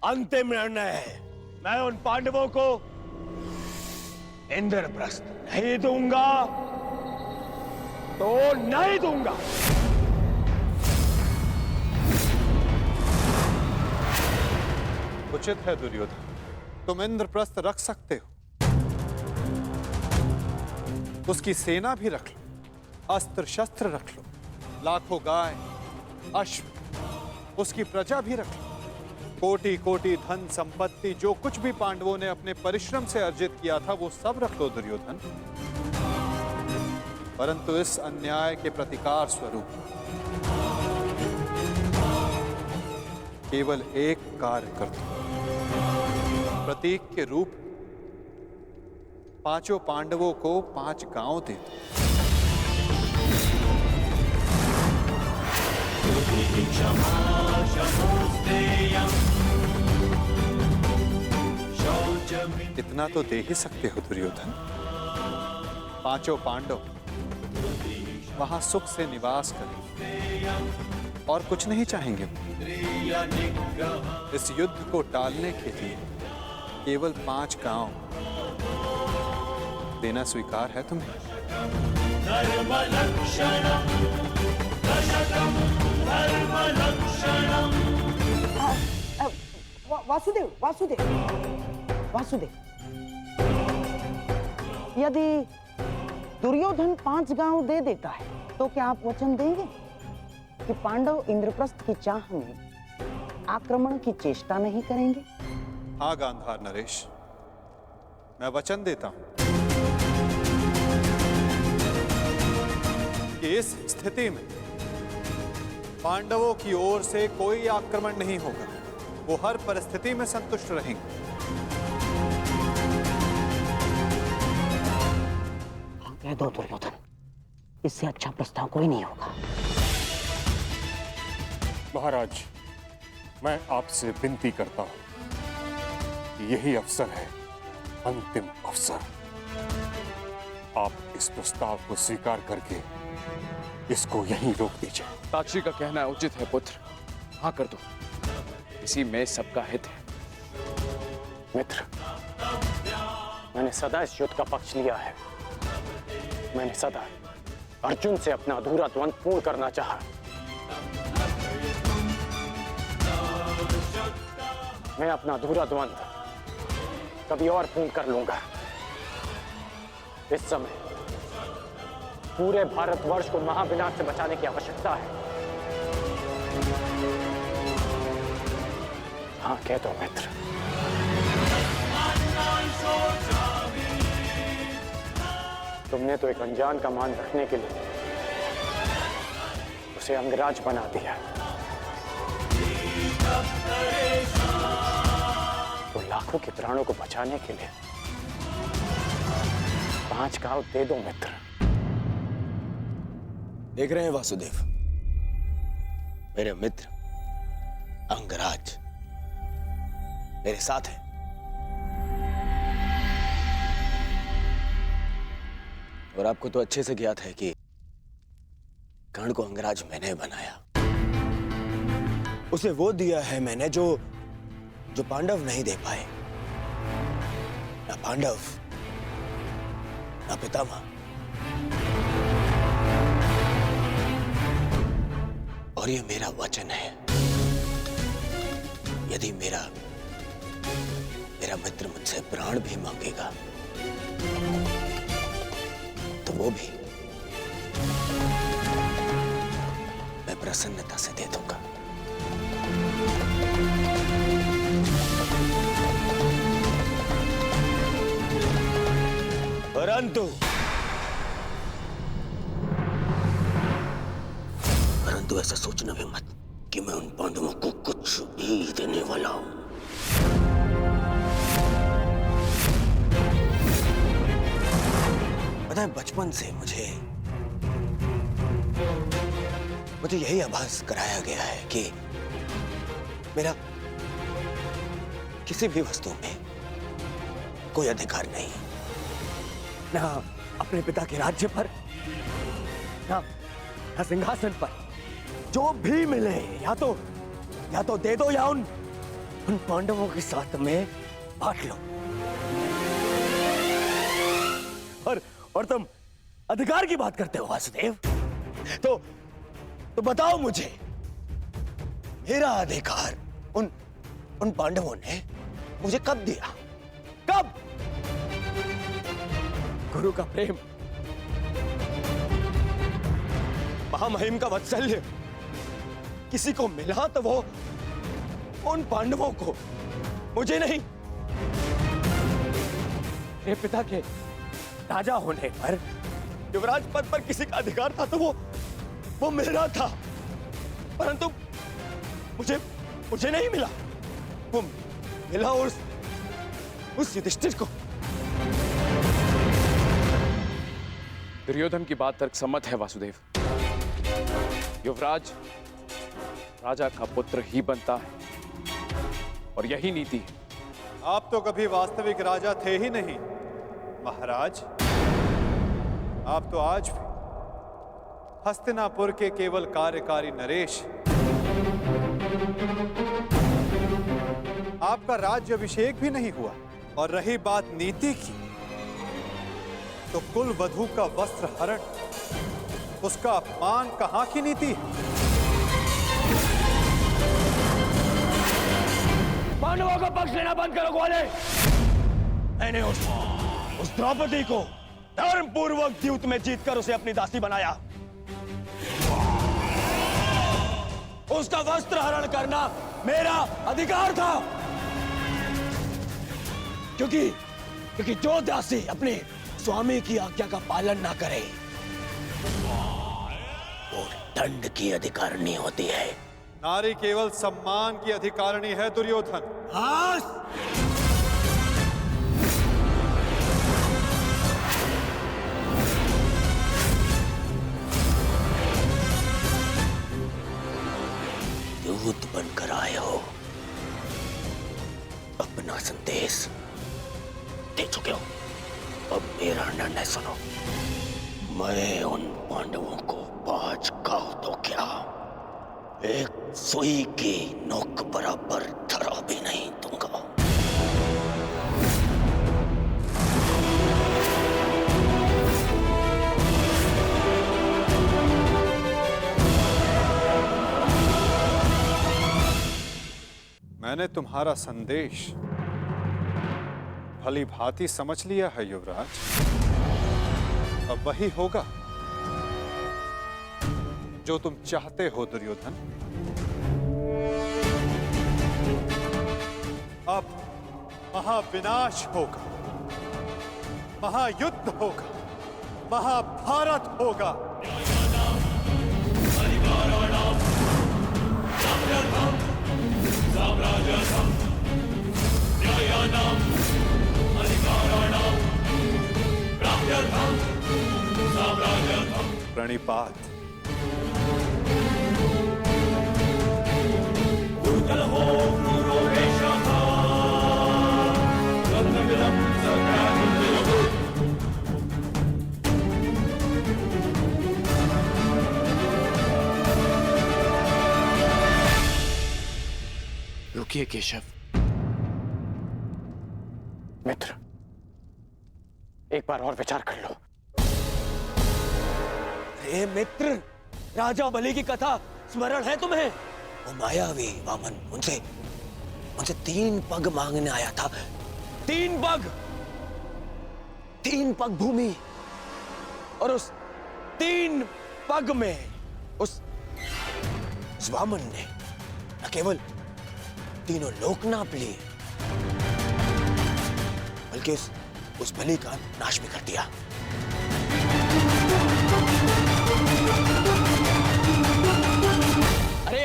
अंतिम निर्णय है। मैं उन पांडवों को इंद्रप्रस्थ नहीं दूंगा तो नहीं दूंगा। उचित है दुर्योधन, तुम इंद्रप्रस्थ रख सकते हो, उसकी सेना भी रख लो, अस्त्र शस्त्र रख लो, लाखों गाय अश्व, उसकी प्रजा भी रख लो, कोटि कोटि धन संपत्ति, जो कुछ भी पांडवों ने अपने परिश्रम से अर्जित किया था वो सब रख लो दुर्योधन। परंतु इस अन्याय के प्रतिकार स्वरूप केवल एक कार्य कर दो। प्रतीक के रूप पांचों पांडवों को 5 गांव दे दो। इतना तो दे ही सकते हो दुर्योधन। 5 पांडव वहां सुख से निवास करें और कुछ नहीं चाहेंगे। इस युद्ध को टालने के लिए केवल 5 गांव देना स्वीकार है तुम्हें? वासुदेव वासुदेव वासुदेव, यदि दुर्योधन 5 गांव दे देता है तो क्या आप वचन देंगे कि पांडव इंद्रप्रस्थ की चाह में आक्रमण की चेष्टा नहीं करेंगे? हाँ गांधार नरेश, मैं वचन देता हूं कि इस स्थिति में पांडवों की ओर से कोई आक्रमण नहीं होगा। वो हर परिस्थिति में संतुष्ट रहेंगे। कह दो दुर्योधन, इससे अच्छा प्रस्ताव कोई नहीं होगा। महाराज, मैं आपसे विनती करता हूं कि यही अवसर है, अंतिम अवसर। आप इस प्रस्ताव को स्वीकार करके इसको यहीं रोक दीजिए। साक्षी का कहना उचित है पुत्र, हाँ कर दो, इसी में सबका हित है। मित्र, मैंने सदा इस युद्ध का पक्ष लिया है। मैंने सदा अर्जुन से अपना अधूरा द्वंद्व पूर्ण करना चाहा। मैं अपना अधूरा द्वंद्व कभी और पूर्ण कर लूंगा। इस समय पूरे भारतवर्ष को महाविनाश से बचाने की आवश्यकता है। हाँ कह दो मित्र। तुमने तो एक अनजान का मान रखने के लिए उसे अंगराज बना दिया, तो लाखों के प्राणों को बचाने के लिए 5 गांव दे दो मित्र। देख रहे हैं वासुदेव, मेरे मित्र अंगराज मेरे साथ है। और आपको तो अच्छे से ज्ञात है कि कर्ण को अंगराज मैंने बनाया। उसे वो दिया है मैंने जो पांडव नहीं दे पाए। ना पांडव, ना पितामह। और ये मेरा वचन है, यदि मेरा मित्र मुझसे प्राण भी मांगेगा तो वो भी मैं प्रसन्नता से दे दूंगा। परंतु ऐसा सोचना भी मत कि मैं उन पांडवों को कुछ भी देने वाला हूं। पता है, बचपन से मुझे यही आभास कराया गया है कि मेरा किसी भी वस्तु में कोई अधिकार नहीं है, ना अपने पिता के राज्य पर, ना सिंहासन पर। जो भी मिले या तो दे दो या उन पांडवों के साथ में बांट लो। और तुम अधिकार की बात करते हो वासुदेव, तो बताओ मुझे, मेरा अधिकार उन पांडवों ने मुझे कब दिया? कब? गुरु का प्रेम, महामहिम का वात्सल्य किसी को मिला तो वो उन पांडवों को, मुझे नहीं। मेरे पिता के राजा होने पर, युवराज पद पर किसी का अधिकार था तो वो मेरा था, परंतु मुझे नहीं मिला। वो मिला उस युधिष्ठिर को। दुर्योधन की बात तर्कसम्मत है वासुदेव। युवराज राजा का पुत्र ही बनता है और यही नीति है। आप तो कभी वास्तविक राजा थे ही नहीं महाराज। आप तो आज भी हस्तिनापुर के केवल कार्यकारी नरेश। आपका राज्य अभिषेक भी नहीं हुआ। और रही बात नीति की, तो कुल वधू का वस्त्र हरण, उसका अपमान कहां की नीति है? पांडवों का पक्ष लेना बंद करो ग्वाले। मैंने उस द्रौपदी को धर्म पूर्वक द्यूत में जीतकर उसे अपनी दासी बनाया। उसका वस्त्र हरण करना मेरा अधिकार था, क्योंकि जो दासी अपने स्वामी की आज्ञा का पालन ना करे वो दंड की अधिकारिणी होती है। नारी केवल सम्मान की अधिकारिणी है दुर्योधन। हाँ, दूत बनकर आए हो, अपना संदेश दे चुके हो। अब मेरा निर्णय सुनो। मैं उन पांडवों को 5 गांव तो क्या, एक सुई की नोक बराबर धरा भी नहीं दूंगा। मैंने तुम्हारा संदेश भली भांति समझ लिया है युवराज। अब वही होगा जो तुम चाहते हो दुर्योधन। अब महाविनाश होगा, महायुद्ध होगा, महाभारत होगा। प्रणिपात। रुकिए केशव। मित्र, एक बार और विचार कर लो। अरे मित्र, राजा बलि की कथा स्मरण है तुम्हें? वो मायावी वामन उनसे 3 पग मांगने आया था। 3 पग भूमि, और उस 3 पग में उस वामन ने न केवल तीनों लोक नाप लिए, बल्कि उस बलि का नाश भी कर दिया। अरे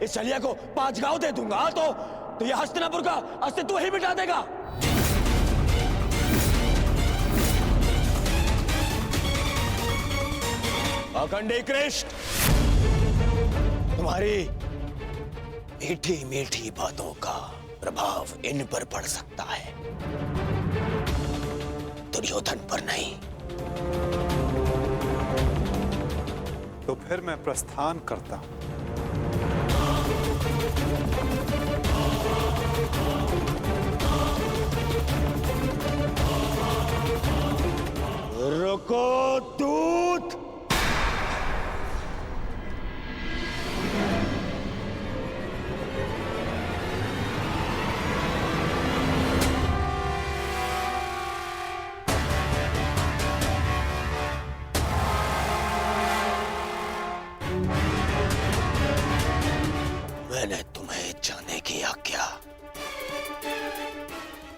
इस छलिया को 5 गांव दे दूंगा तो यह हस्तिनापुर का अस्तित्व ही मिटा देगा। अखंडी कृष्ण, तुम्हारी मीठी मीठी बातों का प्रभाव इन पर पड़ सकता है, दुर्योधन पर नहीं। तो फिर मैं प्रस्थान करता हूं।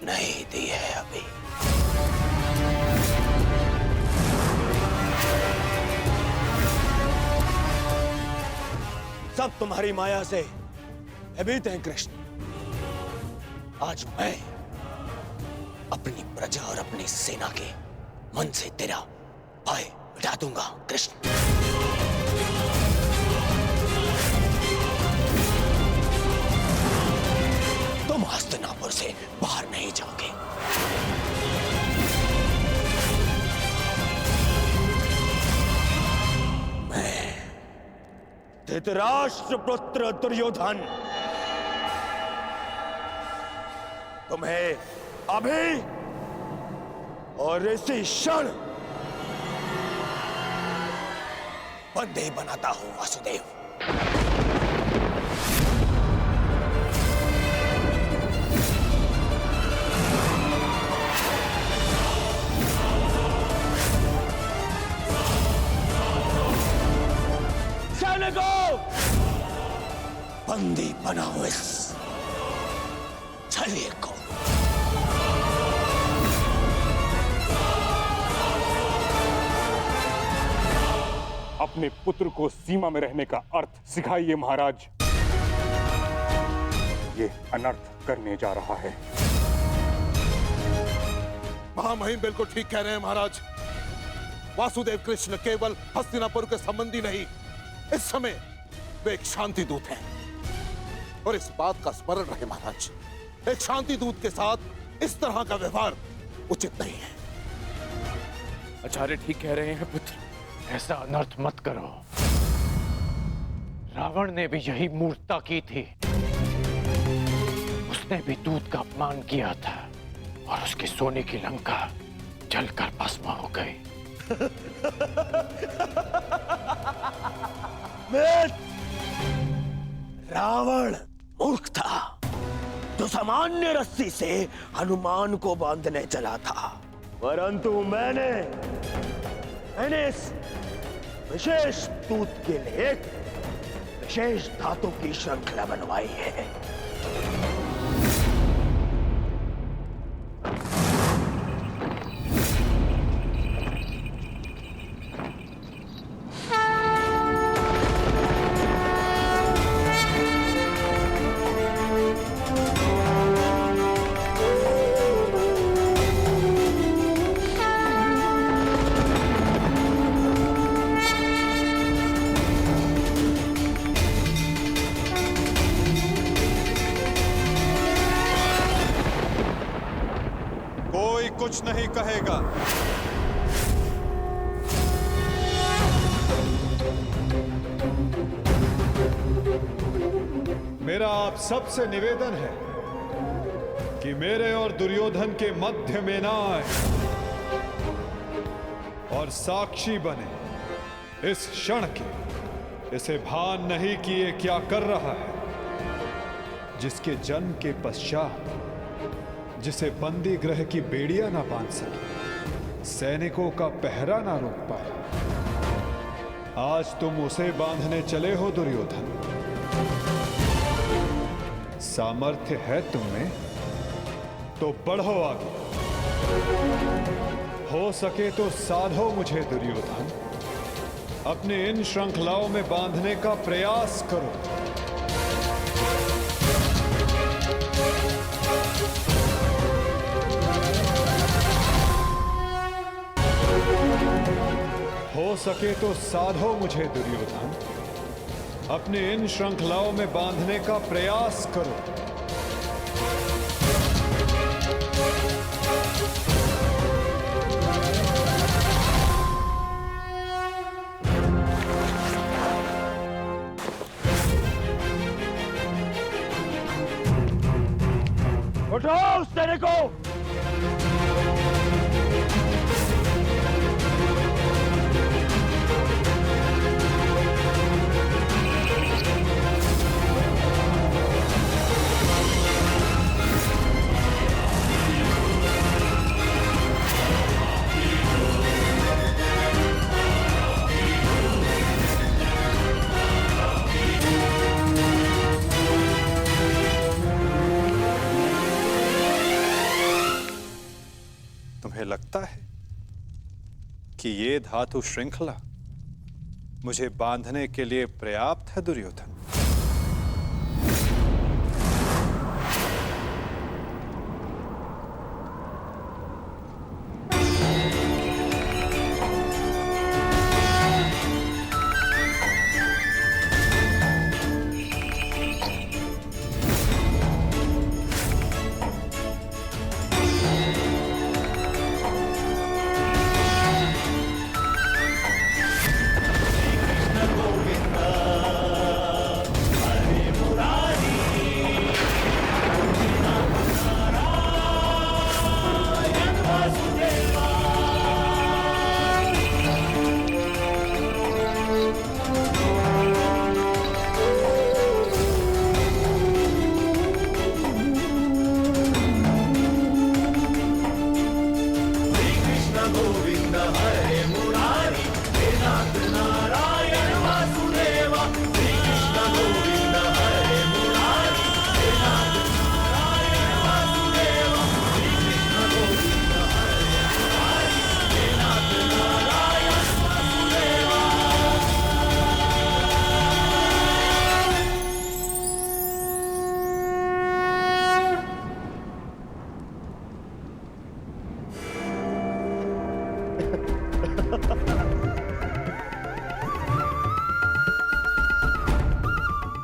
नहीं दी है अभी। सब तुम्हारी माया से भयभीत हैं कृष्ण। आज मैं अपनी प्रजा और अपनी सेना के मन से तेरा भय मिटा दूंगा कृष्ण। तुम हस्तिनापुर से बाहर नहीं जाओगे। मैं धृतराष्ट्र पुत्र दुर्योधन तुम्हें अभी और इसी क्षण बंदे बनाता हूं वासुदेव। सैनिकों, बंदी बनाओ इस छलिए को। अपने पुत्र को सीमा में रहने का अर्थ सिखाइए महाराज। ये अनर्थ करने जा रहा है। महामहिम बिल्कुल ठीक कह रहे हैं महाराज। वासुदेव कृष्ण केवल हस्तिनापुर के संबंधी नहीं, इस समय वे एक शांति दूत हैं। और इस बात का स्मरण रहे महाराज, एक शांति दूत के साथ इस तरह का व्यवहार उचित नहीं है। आचार्य ठीक कह रहे हैं पुत्र। ऐसा अनर्थ मत करो। रावण ने भी यही मूर्खता की थी। उसने भी दूत का अपमान किया था और उसकी सोने की लंका जलकर भस्म हो गई। रावण मूर्ख था जो सामान्य रस्सी से हनुमान को बांधने चला था, परंतु मैंने इस विशेष दूत के लिए एक विशेष धातु की श्रृंखला बनवाई है। कुछ नहीं कहेगा। मेरा आप सबसे निवेदन है कि मेरे और दुर्योधन के मध्य में ना आए और साक्षी बने इस क्षण के। इसे भान नहीं कि ये क्या कर रहा है, जिसके जन्म के पश्चात जिसे बंदी गृह की बेड़ियां ना बांध सके, सैनिकों का पहरा ना रोक पाए, आज तुम उसे बांधने चले हो दुर्योधन। सामर्थ्य है तुम में तो बढ़ो आगे, हो सके तो साधो मुझे दुर्योधन। अपने इन श्रृंखलाओं में बांधने का प्रयास करो। हो सके तो साधो मुझे दुर्योधन। अपने इन श्रृंखलाओं में बांधने का प्रयास करो। उठो उस तेरे को। तुम्हें लगता है कि ये धातु श्रृंखला मुझे बांधने के लिए पर्याप्त है दुर्योधन?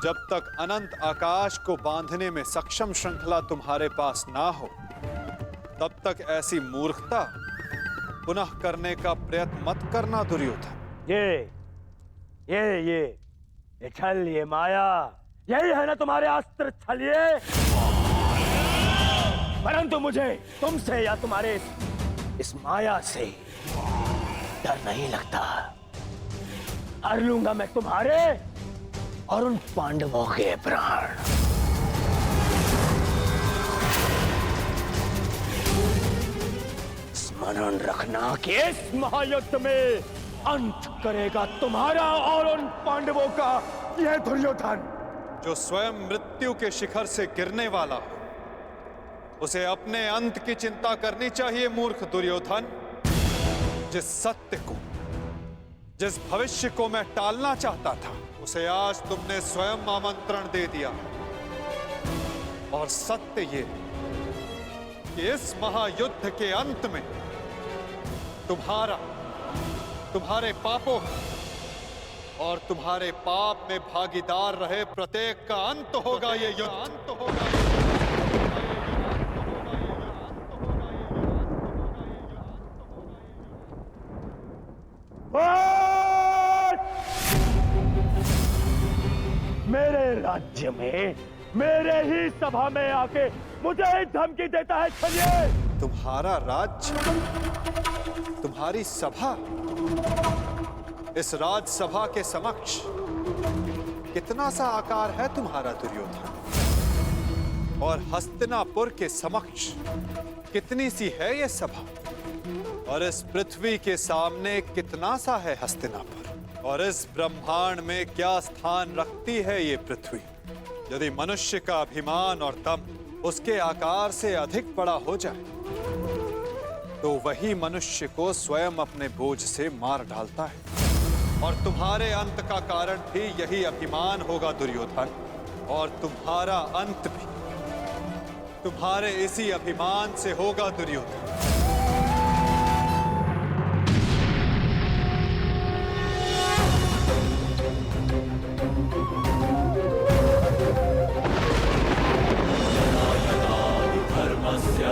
जब तक अनंत आकाश को बांधने में सक्षम श्रृंखला तुम्हारे पास ना हो, तब तक ऐसी मूर्खता पुनः करने का प्रयत्न मत करना दुर्योधन। ये छल, ये माया, यही है ना तुम्हारे अस्त्र छलिए। परंतु मुझे तुमसे या तुम्हारे इस माया से डर नहीं लगता। हर लूंगा मैं तुम्हारे और उन पांडवों के प्राण। स्मरण रखना कि इस महायुद्ध में अंत करेगा तुम्हारा और उन पांडवों का यह दुर्योधन। जो स्वयं मृत्यु के शिखर से गिरने वाला हो, उसे अपने अंत की चिंता करनी चाहिए मूर्ख दुर्योधन। जिस सत्य को, जिस भविष्य को मैं टालना चाहता था, उसे आज तुमने स्वयं आमंत्रण दे दिया। और सत्य ये कि इस महायुद्ध के अंत में तुम्हारे पापों और तुम्हारे पाप में भागीदार रहे प्रत्येक का अंत होगा। ये युद्ध अंत होगा। मेरे राज्य में, मेरे ही सभा में आके मुझे ही धमकी देता है छलिए। तुम्हारा राज्य, तुम्हारी सभा, इस राजसभा के समक्ष कितना सा आकार है तुम्हारा दुर्योधन? और हस्तिनापुर के समक्ष कितनी सी है ये सभा? और इस पृथ्वी के सामने कितना सा है हस्तिनापुर? और इस ब्रह्मांड में क्या स्थान रखती है ये पृथ्वी? यदि मनुष्य का अभिमान और दम उसके आकार से अधिक बड़ा हो जाए, तो वही मनुष्य को स्वयं अपने बोझ से मार डालता है। और तुम्हारे अंत का कारण भी यही अभिमान होगा दुर्योधन। और तुम्हारा अंत भी तुम्हारे इसी अभिमान से होगा दुर्योधन। धर्मस्य